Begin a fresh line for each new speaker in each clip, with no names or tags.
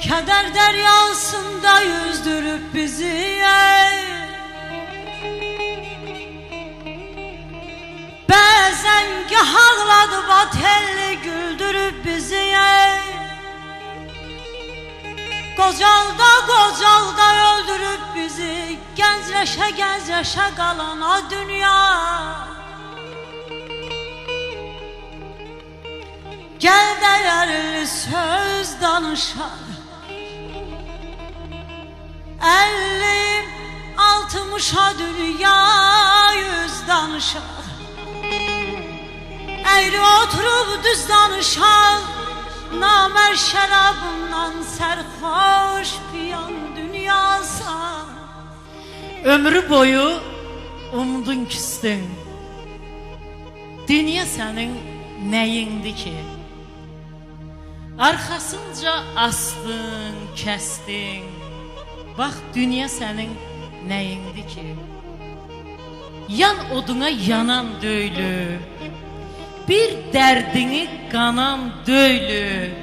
Keder deryasında yüzdürüp bizi, bazen gah ağladı batelli güldürüp bizi, Qocalda öldürüp bizi, Gəncləşə qalan o dünya. Gel değerli söz danışar, 50-60'a dünya yüz danışar, eğri oturup düz danışar, namer şərabından sərxoş piyan dünyasa.
Ömrü boyu umdun küstün, dünya senin neyindi ki? Arkasınca astın, kestin, bak dünya senin neyindi ki? Yan oduna yanan döylü, bir derdini qanan döylü,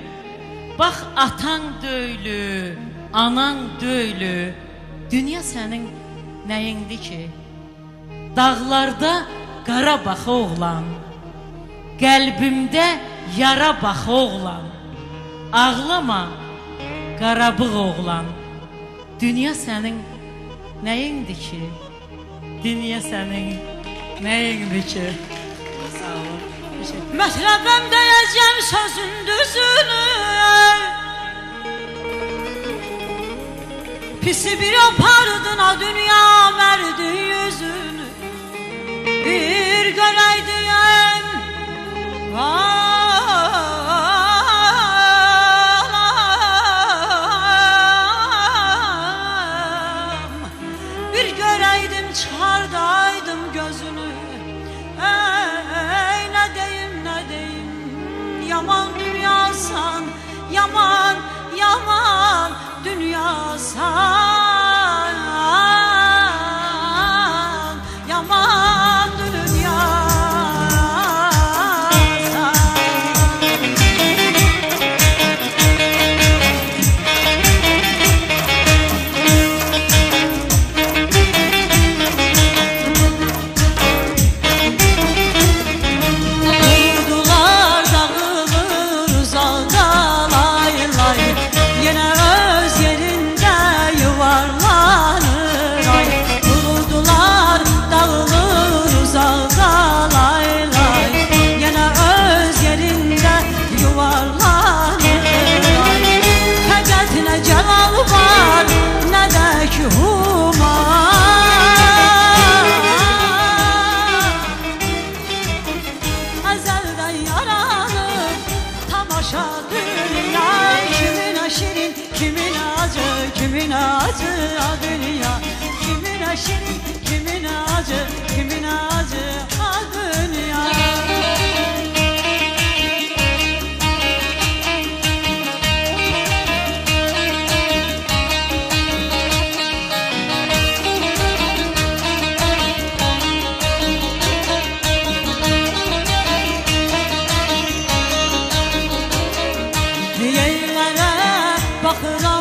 bak atan döylü, anan döylü, dünya senin neyindi ki? Dağlarda qara bax oğlan, qəlbimdə yara bax oğlan, ağlama qarabıq oğlan, dünya senin neyindi ki? Dünya senin neyindi ki? Sağ ol.
Mətləbəm deyəcəm sözün düzünü, pisi bir apardın o dünya mərdi yüzünü, bir görəydiyəm bir görəydim çıxardaydım gözünü. Ey ne deyim, yaman dünyasan, yaman dünyasan, yaman dünyasan. Kimin acı a dünya, kimin şirin, kimin acı a dünya. Yeylere bakır